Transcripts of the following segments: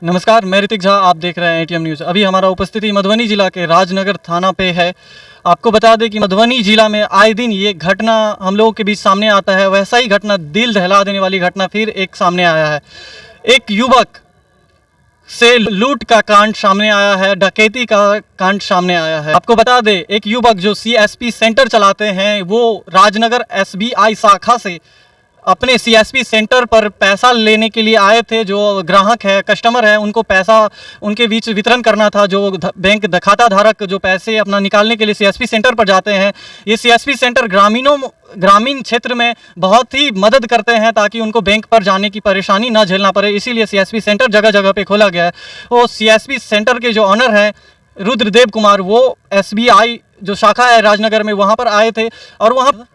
नमस्कार, मैं ऋतिक झा। आप देख रहे हैं एटीएम न्यूज़। अभी हमारा उपस्थिति मधुबनी जिला के राजनगर थाना पे है। आपको बता दें कि मधुबनी जिला में आए दिन ये घटना हम लोगों के बीच सामने आता है। वैसा ही घटना, दिल दहला देने वाली घटना फिर एक सामने आया है। एक युवक से लूट का कांड सामने आया है, डकैती का कांड सामने आया है। आपको बता दें, एक युवक जो सीएसपी सेंटर चलाते हैं, वो राजनगर एसबीआई शाखा से अपने सीएसपी सेंटर पर पैसा लेने के लिए आए थे। जो ग्राहक है, कस्टमर है, उनको पैसा उनके बीच वितरण करना था। जो बैंक खाता धारक जो पैसे अपना निकालने के लिए सीएसपी सेंटर पर जाते हैं, ये सीएसपी सेंटर ग्रामीण क्षेत्र में बहुत ही मदद करते हैं ताकि उनको बैंक पर जाने की परेशानी ना झेलना पड़े। इसीलिए सीएसपी सेंटर जगह जगह पे खोला गया है। वो सीएसपी सेंटर के जो ऑनर हैं रुद्रदेव कुमार, वो एसबीआई जो शाखा है राजनगर में, वहाँ पर आए थे और वहाँ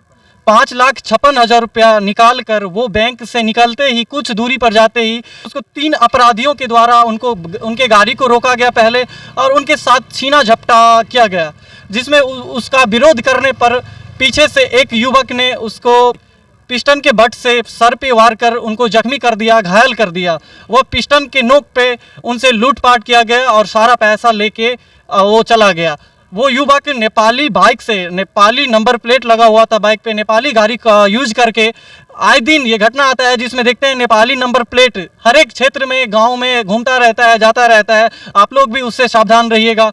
5,56,000 रुपया निकाल कर वो बैंक से निकलते ही कुछ दूरी पर जाते ही उसको 3 अपराधियों के द्वारा उनके गाड़ी को रोका गया पहले, और उनके साथ छीना झपटा किया गया, जिसमें उसका विरोध करने पर पीछे से एक युवक ने उसको पिस्टन के बट से सर पे वार कर उनको जख्मी कर दिया, घायल कर दिया। वो पिस्टन के नोक पे उनसे लूटपाट किया गया और सारा पैसा लेके वो चला गया। वो युवक नेपाली बाइक से, नेपाली नंबर प्लेट लगा हुआ था बाइक पे, नेपाली गाड़ी का यूज करके आए दिन ये घटना आता है, जिसमें देखते हैं नेपाली नंबर प्लेट हर एक क्षेत्र में, गांव में घूमता रहता है, जाता रहता है। आप लोग भी उससे सावधान रहिएगा।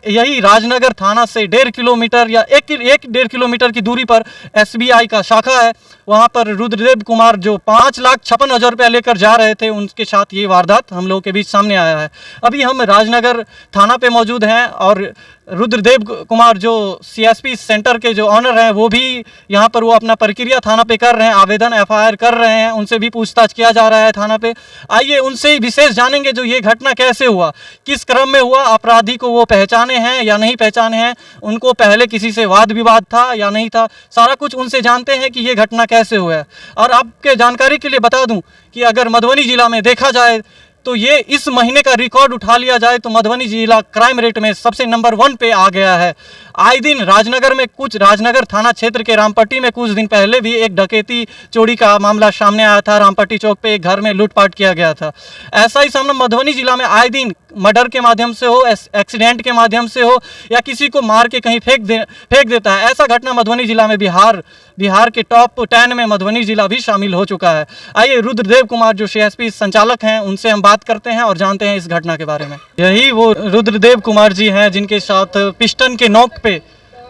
यही राजनगर थाना से 1.5 किलोमीटर या 1.5 किलोमीटर की दूरी पर एसबीआई का शाखा है। वहाँ पर रुद्रदेव कुमार जो 5,56,000 रुपया लेकर जा रहे थे, उनके साथ ये वारदात हम लोगों के बीच सामने आया है। अभी हम राजनगर थाना पे मौजूद हैं और रुद्रदेव कुमार जो सीएसपी सेंटर के जो ऑनर हैं, वो भी यहाँ पर वो अपना प्रक्रिया थाना पे कर रहे हैं, आवेदन एफआईआर कर रहे हैं। उनसे भी पूछताछ किया जा रहा है थाना पे। आइए उनसे ही विशेष जानेंगे जो ये घटना कैसे हुआ, किस क्रम में हुआ, अपराधी को वो पहचाने हैं या नहीं पहचाने हैं, उनको पहले किसी से वाद विवाद था या नहीं था, सारा कुछ उनसे जानते हैं कि ये घटना कैसे हुआ है। और आपके जानकारी के लिए बता दूं कि अगर मधुबनी जिला में देखा जाए तो ये इस महीने का रिकॉर्ड उठा लिया जाए तो मधुबनी जिला क्राइम रेट में सबसे नंबर 1 पे आ गया है। आए दिन राजनगर थाना क्षेत्र के रामपट्टी में कुछ दिन पहले भी एक डकैती चोरी का मामला सामने आया था। रामपट्टी चौक पे एक घर में लूटपाट किया गया था। ऐसा ही सामने मधुबनी जिला में आए दिन मर्डर के माध्यम से हो, एक्सीडेंट के माध्यम से हो, या किसी को मार के कहीं फेंक देता है। ऐसा घटना मधुबनी जिला में बिहार के टॉप 10 में मधुबनी जिला भी शामिल हो चुका है। आइए रुद्रदेव कुमार जो सीएसपी संचालक हैं, उनसे हम बात करते हैं और जानते हैं इस घटना के बारे में। यही वो रुद्रदेव कुमार जी हैं जिनके साथ पिस्टन के नोक पे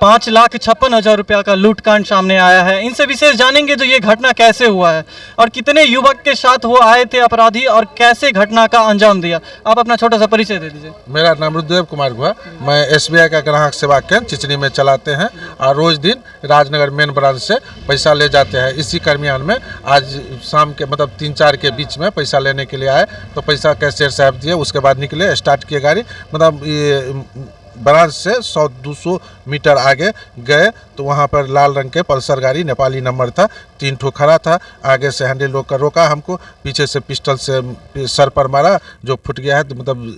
5,56,000 रुपया का लूटकांड सामने आया है। इनसे विशेष जानेंगे जो ये घटना कैसे हुआ है और कितने युवक के साथ वो आए थे अपराधी और कैसे घटना का अंजाम दिया। आप अपना छोटा सा परिचय दे दीजिए। मेरा नाम रुद्रदेव कुमार हुआ। मैं एसबीआई का ग्राहक सेवा केंद्र चिचनी में चलाते हैं और रोज दिन राजनगर मेन ब्रांच से पैसा ले जाते हैं। इसी कर्मियान में आज शाम के 3-4 के बीच में पैसा लेने के लिए आए तो पैसा कैशियर साहब दिए। उसके बाद निकले, स्टार्ट किए गाड़ी, ये ब्रांच से 100-200 मीटर आगे गए तो वहाँ पर लाल रंग के पल्सर गाड़ी, नेपाली नंबर था, 3 ठो खड़ा था। आगे से हैंडल रोका हमको, पीछे से पिस्टल से सर पर मारा जो फुट गया है, तो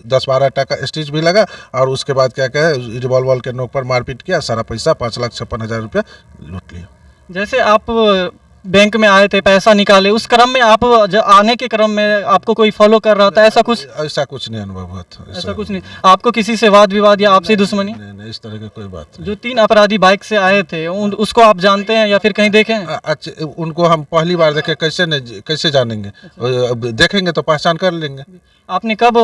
10-12 टका स्टिच भी लगा। और उसके बाद क्या कहे, रिवॉल्वर के नोक पर मारपीट किया, सारा पैसा 5,56,000 रुपया लूट लिया। जैसे आप बैंक में आए थे, पैसा निकाले, उस क्रम में आप आने के क्रम में आपको कोई फॉलो कर रहा था, ऐसा कुछ नहीं अनुभव हुआ था। ऐसा कुछ नहीं। आपको किसी से वाद विवाद या आपसी दुश्मनी? नहीं, इस तरह की कोई बात नहीं। जो 3 अपराधी बाइक से आए थे उसको आप जानते हैं या फिर कहीं देखे हैं? अच्छा, उनको हम पहली बार देखे, कैसे जानेंगे? देखेंगे तो पहचान कर लेंगे। आपने कब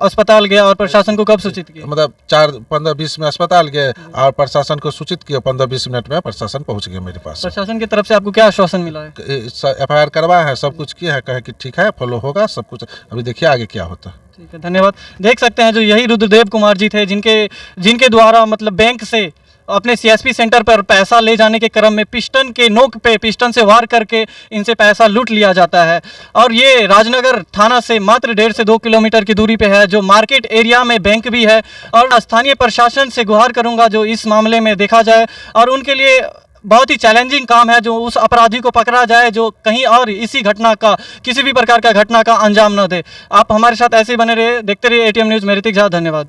अस्पताल गया और प्रशासन को कब सूचित किया? 4-15-20 में अस्पताल गए और प्रशासन को सूचित किया। 15-20 मिनट में प्रशासन पहुंच गया मेरे पास। प्रशासन की तरफ से आपको क्या आश्वासन मिला है? एफआईआर करवाया है, सब कुछ किया है, कहे कि ठीक है, फॉलो होगा सब कुछ। अभी देखिए आगे क्या होता है। ठीक है, धन्यवाद। देख सकते हैं जो यही रुद्रदेव कुमार जी थे जिनके द्वारा बैंक से अपने सीएसपी सेंटर पर पैसा ले जाने के क्रम में पिस्टन के नोक पे पिस्टन से वार करके इनसे पैसा लूट लिया जाता है। और ये राजनगर थाना से मात्र 1.5 से 2 किलोमीटर की दूरी पे है, जो मार्केट एरिया में बैंक भी है। और स्थानीय प्रशासन से गुहार करूंगा जो इस मामले में देखा जाए और उनके लिए बहुत ही चैलेंजिंग काम है जो उस अपराधी को पकड़ा जाए जो कहीं और इसी घटना का, किसी भी प्रकार का घटना का अंजाम न दे। आप हमारे साथ ऐसे ही बने रहे, देखते रहिए एटीएम न्यूज़। मैं ऋतिक झा, धन्यवाद।